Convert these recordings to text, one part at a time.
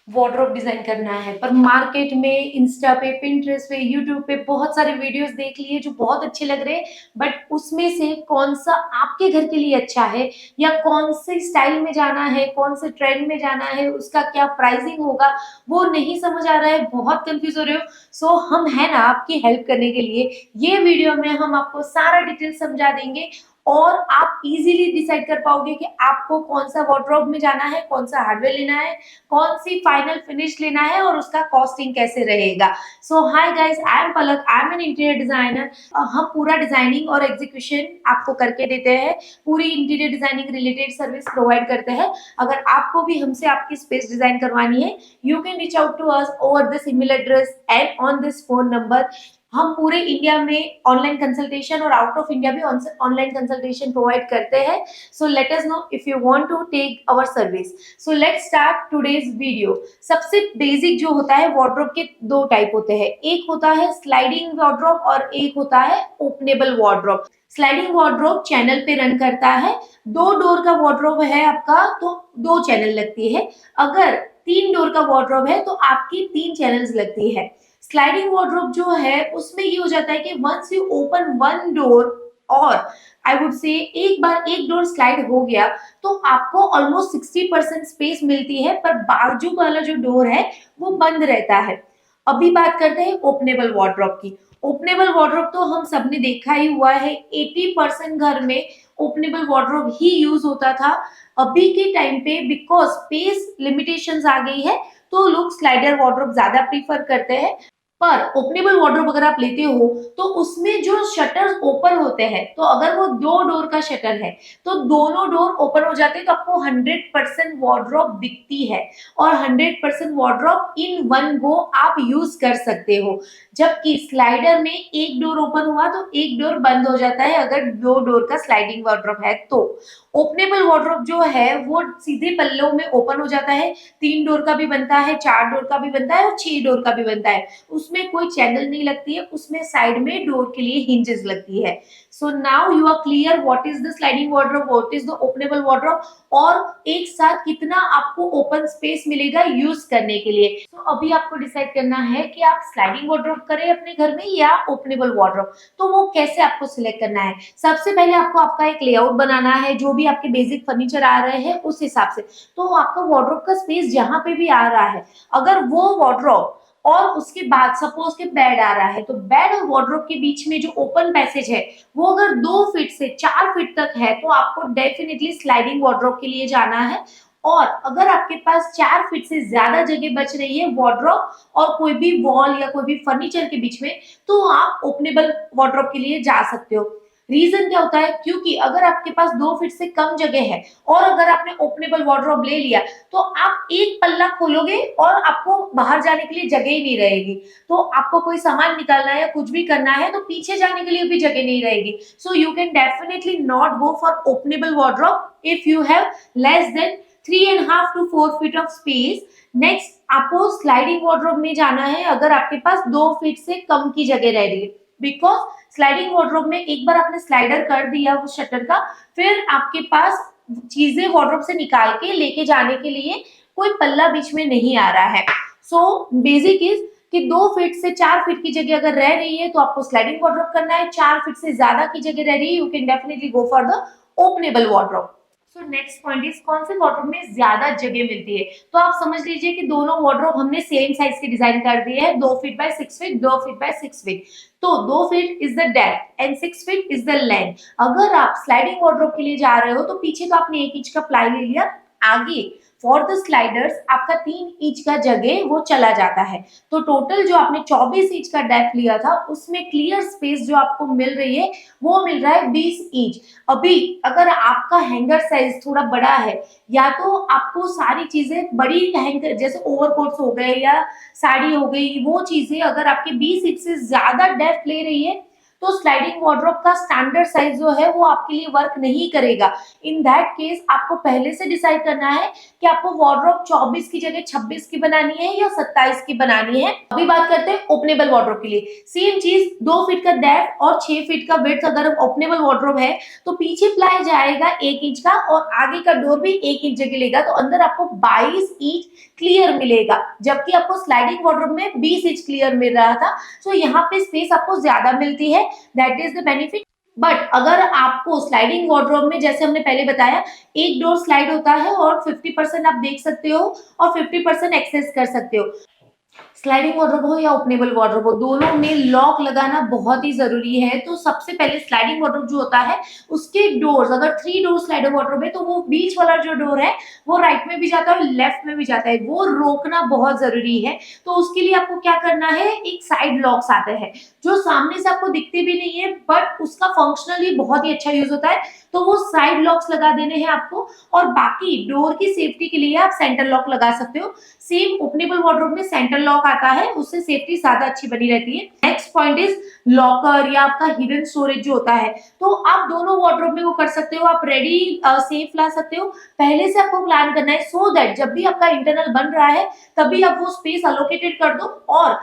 Wardrobe design करना है, पर मार्केट में इंस्टा पे, पिंटरेस्ट पे, यूट्यूब पे बहुत सारे वीडियोस देख लिए जो बहुत अच्छे लग रहे हैं, बट उसमें से कौन सा आपके घर के लिए अच्छा है या कौन से स्टाइल में जाना है, कौन से ट्रेंड में जाना है, उसका क्या प्राइसिंग होगा, वो नहीं समझ आ रहा है, बहुत कंफ्यूज हो रहे हो। सो हम है ना आपकी हेल्प करने के लिए। ये वीडियो में हम आपको सारा डिटेल समझा देंगे और आप इजीली डिसाइड कर पाओगे कि आपको कौन सा वार्डरोब में जाना है, कौन सा हार्डवेयर लेना है, कौन सी फाइनल फिनिश लेना है और उसका कॉस्टिंग कैसे रहेगा। So hi guys, I am Palak, I am an interior designer. हम पूरा डिजाइनिंग और एग्जीक्यूशन आपको करके देते हैं, पूरी interior designing related service provide करते हैं। अगर आपको भी हमसे आपकी स्पेस डिजाइन करवानी है, you can reach out to us over this email address and on this phone number. हम पूरे इंडिया में ऑनलाइन कंसल्टेशन और आउट ऑफ इंडिया भी ऑनलाइन कंसल्टेशन प्रोवाइड करते हैं। So let us know if you want to take our service. So let's start today's video. सबसे basic जो होता है, वार्डरोब के दो टाइप होते हैं, एक होता है स्लाइडिंग वार्डरोब और एक होता है openable wardrobe. Sliding wardrobe channel पे रन करता है। दो डोर का वार्डरोब है आपका तो दो चैनल लगती है। अगर तीन डोर का वार्डरोब है तो आपकी तीन चैनल्स लगती है। स्लाइडिंग वार्डरोब जो है उसमें ये हो जाता है कि once you open one door और आई वुड से एक बार एक डोर स्लाइड हो गया तो आपको ऑलमोस्ट 60% स्पेस मिलती है, पर बाजू वाला जो डोर है वो बंद रहता है। अभी बात करते हैं ओपनेबल वार्डरोब की। ओपनेबल वार्डरोब तो हम सबने देखा ही हुआ है, 80% घर में ओपनेबल वार्डरोब ही यूज होता था। अभी के टाइम पे बिकॉज स्पेस लिमिटेशंस आ गई है तो लोग स्लाइडर वार्डरोब ज्यादा प्रीफर करते हैं। पर ओपनेबल वार्डरोब अगर आप लेते हो तो उसमें जो शटर्स ओपन होते हैं, तो अगर वो दो डोर का शटर है तो दोनों डोर ओपन हो जाते हैं तो आपको 100% वार्डरोब दिखती है और 100% वार्डरोब इन वन गो आप यूज कर सकते हो। जबकि स्लाइडर में एक डोर ओपन हुआ तो एक डोर बंद हो जाता है अगर दो डोर का स्लाइडिंग वार्डरोब है तो। ओपनेबल वार्डरोब जो है वो सीधे पल्लों में ओपन हो जाता है, तीन डोर का भी बनता है, चार डोर का भी बनता है और छह डोर का भी बनता है। उसमें कोई चैनल नहीं लगती है, उसमें साइड में डोर के लिए हिंजेस लगती है। So now you are clear what is the sliding wardrobe, what is the openable wardrobe और एक साथ कितना आपको ओपन स्पेस मिलेगा यूज करने के लिए। तो अभी आपको डिसाइड करना है कि आप स्लाइडिंग वार्डरोब करें अपने घर में या ओपनेबल वार्डरोब। तो वो कैसे आपको सिलेक्ट करना है, सबसे पहले आपको आपका एक लेआउट बनाना है, जो भी आपके बेसिक फर्नीचर आ रहे हैं उस हिसाब से। तो आपका वार्डरोब का स्पेस जहां पे भी आ रहा है, अगर वो वार्डरोब और उसके बाद सपोज के बेड आ रहा है तो बेड और वार्डरोब के बीच में जो ओपन पैसेज है वो अगर 2 फीट से 4 फीट तक है तो आपको डेफिनेटली स्लाइडिंग वार्डरोब के लिए जाना है। और अगर आपके पास 4 फीट से ज्यादा जगह बच रही है वार्डरोब और कोई भी वॉल या कोई भी फर्नीचर के बीच में, तो आप ओपनेबल वार्डरोब के लिए जा सकते हो। रीजन क्या होता है, क्योंकि अगर आपके पास 2 फीट से कम जगह है और अगर आपने ओपनेबल वार्डरोब ले लिया तो आप एक पल्ला खोलोगे और आपको बाहर जाने के लिए जगह ही नहीं रहेगी। तो आपको कोई सामान निकालना है या कुछ भी करना है तो पीछे जाने के लिए भी जगह नहीं रहेगी। So you can definitely not go for openable wardrobe if you have less than 3.5 to 4 feet of space. Next आपको स्लाइडिंग वार्डरोब में जाना है अगर आपके पास 2 फीट से कम की जगह रह रही है, बिकॉज स्लाइडिंग वार्डरोब में एक बार आपने स्लाइडर कर दिया उस शटर का, फिर आपके पास चीजें वार्डरोब से निकाल के लेके जाने के लिए कोई पल्ला बीच में नहीं आ रहा है। सो बेसिक इज कि 2 फीट से 4 फीट की जगह अगर रह रही है तो आपको स्लाइडिंग वार्डरोब करना है, 4 फीट से ज्यादा की जगह रह रही है you can definitely go for the openable wardrobe. So next point is कौन से वार्डरोब में ज्यादा जगह मिलती है। तो आप समझ लीजिए कि दोनों वार्डरोब हमने सेम साइज के डिजाइन कर दिए हैं, 2 feet by 6 feet, 2 feet by 6 feet. तो 2 feet is the depth and 6 feet is the length. अगर आप स्लाइडिंग वार्डरोब के लिए जा रहे हो तो पीछे तो आपने 1 इंच का प्लाई ले लिया, आगे फॉर द स्लाइडर्स आपका 3 इंच का जगह वो चला जाता है। तो टोटल जो आपने 24 इंच का डेप्थ लिया था उसमें क्लियर स्पेस जो आपको मिल रही है वो मिल रहा है 20 इंच। अभी अगर आपका हैंगर साइज थोड़ा बड़ा है या तो आपको सारी चीजें बड़ी हैंगर जैसे ओवरकोट्स हो गए या साड़ी हो गई, वो चीजें अगर आपके 20 इंच से ज्यादा डेप्थ ले रही है तो स्लाइडिंग वार्डरोब का स्टैंडर्ड साइज जो है वो आपके लिए वर्क नहीं करेगा। इन दैट केस आपको पहले से डिसाइड करना है कि आपको वार्डरोब 24 की जगह 26 की बनानी है या 27 की बनानी है। अभी बात करते हैं ओपनेबल वार्डरोब के लिए। सेम चीज, 2 फीट का डेप्थ और 6 फीट का विड्थ अगर ओपनेबल वार्डरोब है तो पीछे प्लाई जाएगा 1 इंच का और आगे का डोर भी 1 इंच जगह लेगा, तो अंदर आपको 22 इंच क्लियर मिलेगा, जबकि आपको स्लाइडिंग वार्डरोब में 20 इंच क्लियर मिल रहा था। सो यहाँ पे स्पेस आपको ज्यादा मिलती है, that is the benefit. But अगर आपको स्लाइडिंग वार्डरोब में, जैसे हमने पहले बताया, एक डोर स्लाइड होता है और 50% आप देख सकते हो और 50% एक्सेस कर सकते हो। स्लाइडिंग वार्डरोब हो या ओपनेबल वार्डरोब हो, दोनों में लॉक लगाना बहुत ही जरूरी है। तो सबसे पहले स्लाइडिंग वार्डरोब जो होता है उसके डोर्स, अगर 3 डोर स्लाइडिंग वार्डरोब है तो वो बीच वाला जो डोर है वो राइट में भी जाता है और लेफ्ट में भी जाता है, वो रोकना बहुत जरूरी है। तो उसके लिए आपको क्या करना है, एक साइड लॉक्स आते हैं जो सामने से आपको दिखते भी नहीं है बट उसका फंक्शनली बहुत ही अच्छा यूज होता है, तो वो साइड लॉक्स लगा देने हैं आपको। और बाकी डोर की सेफ्टी के लिए आप सेंटर लॉक लगा सकते हो। सेम ओपनेबल वार्डरोब में सेंटर लॉक आता है, उससे सेफ्टी ज्यादा अच्छी बनी रहती है। नेक्स्ट पॉइंट इज लॉकर या आपका हिडन स्टोरेज जो होता है, तो आप दोनों वार्डरोब में वो कर सकते हो, आप रेडी सेफ ला सकते हो। पहले से आपको प्लान करना है सो दैट जब भी आपका इंटरनल बन रहा है तभी आप वो स्पेस अलोकेटेड कर दो। और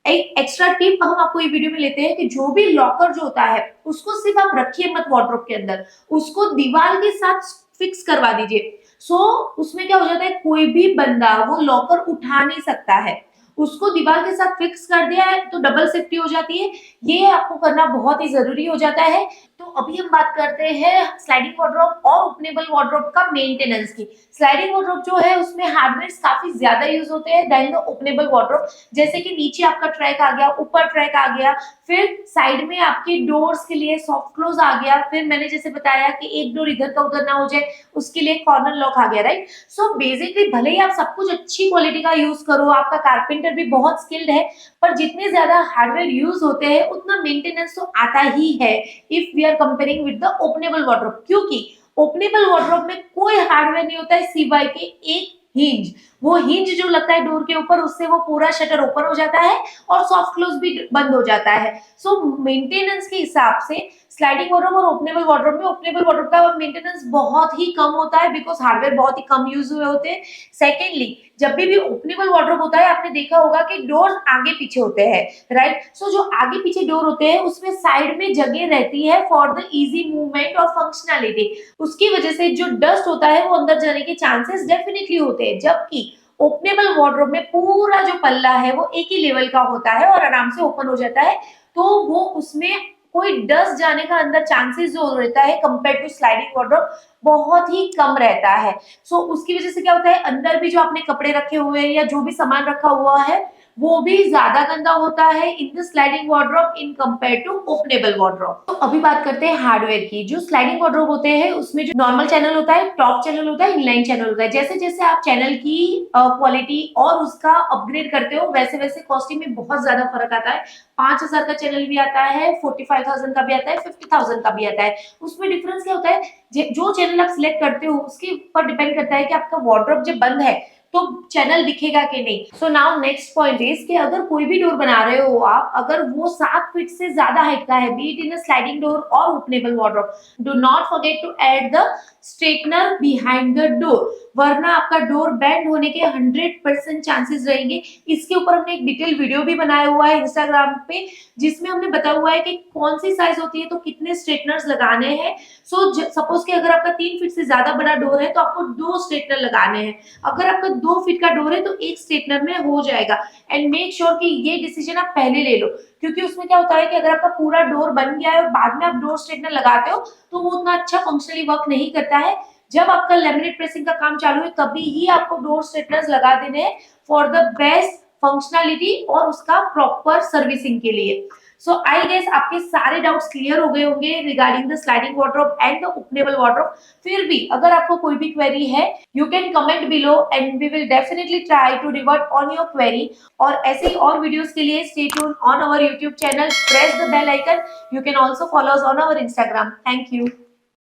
एक एक्स्ट्रा टिप हम आपको ये वीडियो में लेते हैं कि जो भी लॉकर जो होता है उसको सिर्फ आप रखिए मत वार्डरोब के अंदर, उसको दीवार के साथ फिक्स करवा दीजिए। सो उसमें क्या हो जाता है, कोई भी बंदा वो लॉकर उठा नहीं सकता है, उसको दीवार के साथ फिक्स कर दिया है तो डबल सेफ्टी हो जाती है। ये आपको करना बहुत ही जरूरी हो जाता है। तो अभी हम बात करते हैं स्लाइडिंग वार्डरोब और ओपनेबल वार्डरोब का मेंटेनेंस की। स्लाइडिंग वार्डरोब जो है उसमें हार्डवेयर काफी ज्यादा यूज होते हैं देन द ओपनेबल वार्डरोब, जैसे कि नीचे आपका ट्रैक आ गया, ऊपर ट्रैक आ गया, फिर साइड में आपकी डोर्स के लिए सॉफ्ट क्लोज आ गया, फिर मैंने जैसे बताया कि एक डोर इधर का उधर ना हो जाए उसके लिए कॉर्नर लॉक आ गया, राइट। सो बेसिकली भले ही आप सब कुछ अच्छी क्वालिटी का यूज करो, आपका कारपेंटर भी बहुत स्किल्ड है, पर जितने ज्यादा हार्डवेयर यूज होते हैं उतना मेंटेनेंस तो आता ही है if we are comparing with the openable wardrobe. क्योंकि ओपनेबल वार्डरोब में कोई हार्डवेयर नहीं होता है सिवाय के एक हिंज। वो हिंज जो लगता है डोर के ऊपर, उससे वो पूरा शटर ओपन हो जाता है और सॉफ्ट क्लोज भी बंद हो जाता है। सो मेंटेनेंस के हिसाब से स्लाइडिंग वार्डरोब और ओपनेबल वार्डरोब में, ओपनेबल वार्डरोब का मेंटेनेंस बहुत ही कम होता है बिकॉज हार्डवेयर बहुत ही कम यूज हुए होते हैं। सेकेंडली, जब भी ओपनेबल वार्डरोब होता है आपने देखा होगा कि डोर आगे पीछे होते हैं, राइट। सो जो आगे पीछे डोर होते हैं उसमें साइड में जगह रहती है फॉर द इजी मूवमेंट और फंक्शनैलिटी। उसकी वजह से जो डस्ट होता है वो अंदर जाने के चांसेस डेफिनेटली होते हैं, जबकि ओपनेबल वार्डरोब में पूरा जो पल्ला है वो एक ही लेवल का होता है और आराम से ओपन हो जाता है, तो वो उसमें कोई डस्ट जाने का अंदर चांसेस जो रहता है कंपेयर टू स्लाइडिंग वार्डरोब बहुत ही कम रहता है। सो उसकी वजह से क्या होता है, अंदर भी जो आपने कपड़े रखे हुए हैं या जो भी सामान रखा हुआ है वो भी ज्यादा गंदा होता है in the sliding wardrobe in compare to openable wardrobe. तो अभी बात करते हैं हार्डवेयर की। जो स्लाइडिंग वार्डरोब होते हैं उसमें जो नॉर्मल चैनल होता है, टॉप चैनल होता है, इनलाइन चैनल होता है। जैसे जैसे आप चैनल की क्वालिटी और उसका अपग्रेड करते हो वैसे वैसे कॉस्टिंग में बहुत ज्यादा फर्क आता है। 5,000 का चैनल भी आता है, 45,000 का भी आता है, 50,000 का भी आता है। उसमें डिफरेंस क्या होता है, जो चैनल आप सिलेक्ट करते हो उसके ऊपर डिपेंड करता है कि आपका वार्डरोब जब बंद है तो चैनल दिखेगा कि नहीं। So now next point is कि अगर कोई भी डोर बना रहे हो आप, अगर वो 7 फीट से ज्यादा हाइट का है, be it in a sliding door और openable wardrobe, do not forget to add the straightener behind the door, वरना आपका डोर बेंड होने के 100% चांसेस रहेंगे। इसके ऊपर हमने एक डिटेल वीडियो भी बनाया हुआ है इंस्टाग्राम पे, जिसमें हमने बताया हुआ है कि कौन सी साइज होती है तो कितने स्ट्रेटनर्स लगाने हैं। सो सपोज कि अगर आपका 3 फीट से ज्यादा बड़ा डोर है तो आपको 2 स्ट्रेटनर लगाने हैं, अगर आपका 2 फीट का डोर है तो एक स्ट्रेटनर में हो जाएगा। एंड मेक श्योर कि ये डिसीजन आप पहले ले लो, क्योंकि उसमें क्या होता है कि अगर आपका पूरा डोर बन गया है और बाद में आप डोर स्ट्रेटनर लगाते हो तो वो उतना अच्छा फंक्शनली वर्क नहीं करता है। जब आपका लेमिनेट प्रेसिंग का काम चालू है तभी ही आपको डोर स्ट्रेटनर्स लगा देने हैं फॉर द बेस्ट फंक्शनैलिटी और उसका प्रॉपर सर्विसिंग के लिए। सो आई गेस आपके सारे डाउट्स क्लियर हो गए होंगे regarding the sliding wardrobe and the openable wardrobe. फिर भी अगर आपको कोई भी क्वेरी है you can comment below and we will definitely try to revert on your query. और ऐसे ही और वीडियोस के लिए stay tuned on our YouTube channel, press the bell icon, you can also follow us on our Instagram. Thank you.